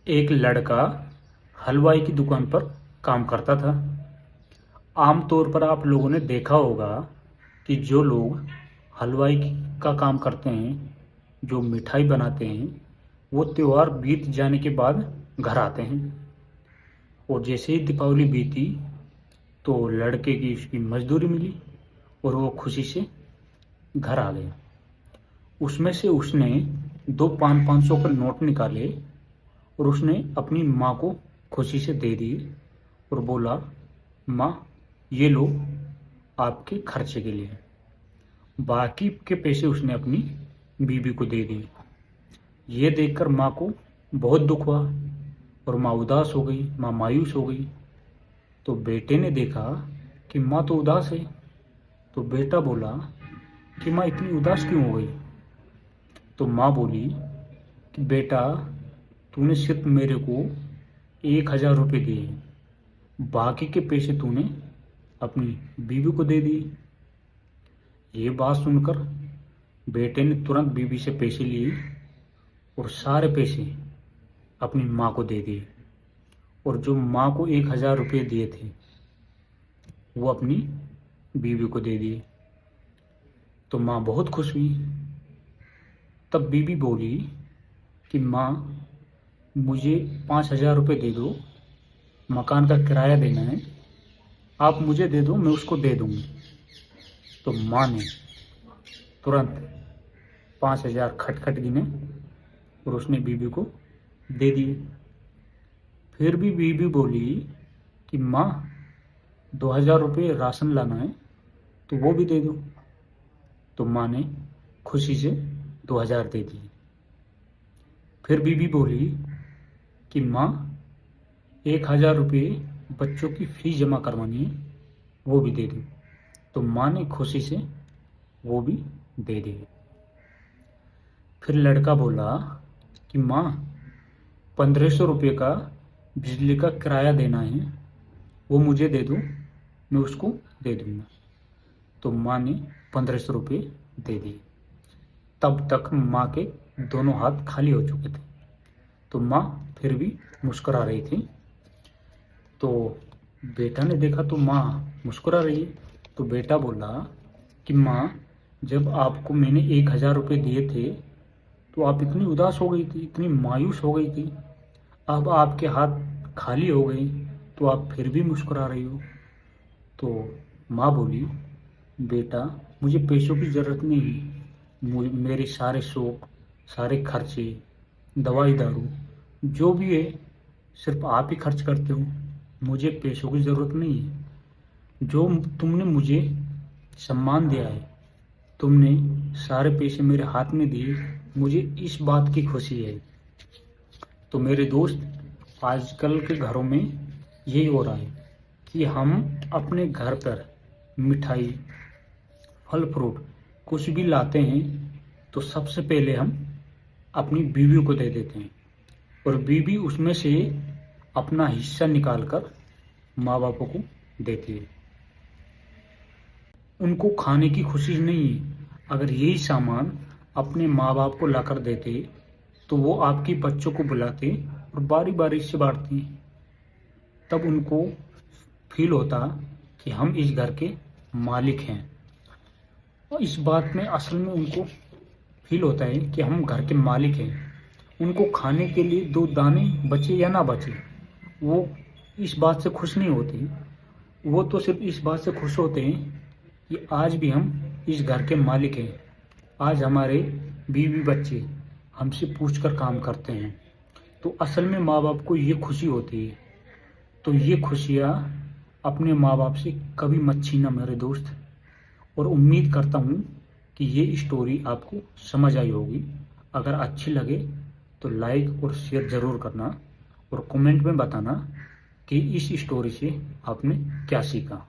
एक लड़का हलवाई की दुकान पर काम करता था। आमतौर पर आप लोगों ने देखा होगा कि जो लोग हलवाई का काम करते हैं, जो मिठाई बनाते हैं, वो त्योहार बीत जाने के बाद घर आते हैं। और जैसे ही दीपावली बीती तो लड़के की उसकी मजदूरी मिली और वो खुशी से घर आ गया। उसमें से उसने दो 500 के नोट निकाले और उसने अपनी माँ को खुशी से दे दिए और बोला, माँ ये लो आपके खर्चे के लिए। बाकी के पैसे उसने अपनी बीवी को दे दिए। ये देखकर माँ को बहुत दुख हुआ और माँ उदास हो गई, माँ मायूस हो गई। तो बेटे ने देखा कि माँ तो उदास है, तो बेटा बोला कि माँ इतनी उदास क्यों हो गई। तो माँ बोली कि बेटा तूने सिर्फ मेरे को 1,000 रुपये दिए, बाकी के पैसे तूने अपनी बीवी को दे दिए। ये बात सुनकर बेटे ने तुरंत बीवी से पैसे लिए और सारे पैसे अपनी माँ को दे दिए और जो माँ को 1,000 रुपये दिए थे वो अपनी बीवी को दे दिए। तो माँ बहुत खुश हुई। तब बीवी बोली कि माँ मुझे 5,000 रुपये दे दो, मकान का किराया देना है, आप मुझे दे दो, मैं उसको दे दूंगी। तो माँ ने तुरंत 5,000 खटखट गिने और उसने बीवी को दे दिए। फिर भी बीवी बोली कि माँ 2,000 रुपये राशन लाना है तो वो भी दे दो। तो माँ ने खुशी से 2,000 दे दिए। फिर बीवी बोली कि माँ 1,000 रुपये बच्चों की फीस जमा करवानी है, वो भी दे दो। तो माँ ने खुशी से वो भी दे दिए। फिर लड़का बोला कि माँ 1,500 रुपये का बिजली का किराया देना है, वो मुझे दे दो, मैं उसको दे दूंगा। तो माँ ने 1,500 रुपये दे दिए। तब तक माँ के दोनों हाथ खाली हो चुके थे। तो माँ फिर भी मुस्कुरा रही थी। तो बेटा ने देखा तो माँ मुस्कुरा रही है। तो बेटा बोला कि माँ जब आपको मैंने 1,000 रुपये दिए थे तो आप इतनी उदास हो गई थी, इतनी मायूस हो गई थी। अब आपके हाथ खाली हो गए तो आप फिर भी मुस्कुरा रही हो। तो माँ बोली, बेटा मुझे पैसों की ज़रूरत नहीं है, मेरे सारे शौक, सारे खर्चे, दवाई दारू जो भी है सिर्फ आप ही खर्च करते हो, मुझे पैसों की ज़रूरत नहीं है। जो तुमने मुझे सम्मान दिया है, तुमने सारे पैसे मेरे हाथ में दिए, मुझे इस बात की खुशी है। तो मेरे दोस्त, आजकल के घरों में यही हो रहा है कि हम अपने घर पर मिठाई, फल फ्रूट कुछ भी लाते हैं तो सबसे पहले हम अपनी बीवी को दे देते हैं और बीवी उसमें से अपना हिस्सा निकालकर माँ बापों को देती है। उनको खाने की खुशी नहीं है। अगर यही सामान अपने माँ बाप को लाकर देते तो वो आपकी बच्चों को बुलाते और बारी बारी से बांटती। तब उनको फील होता कि हम इस घर के मालिक हैं। और इस बात में असल में उनको फील होता है कि हम घर के मालिक हैं। उनको खाने के लिए 2 दाने बचे या ना बचे, वो इस बात से खुश नहीं होते। वो तो सिर्फ इस बात से खुश होते हैं कि आज भी हम इस घर के मालिक हैं। आज हमारे बीवी बच्चे हमसे पूछकर काम करते हैं। तो असल में माँ बाप को ये खुशी होती है। तो ये खुशियाँ अपने माँ बाप से कभी मत छीना मेरे दोस्त। और उम्मीद करता हूँ कि ये स्टोरी आपको समझ आई होगी। अगर अच्छी लगे तो लाइक और शेयर ज़रूर करना और कमेंट में बताना कि इस स्टोरी से आपने क्या सीखा।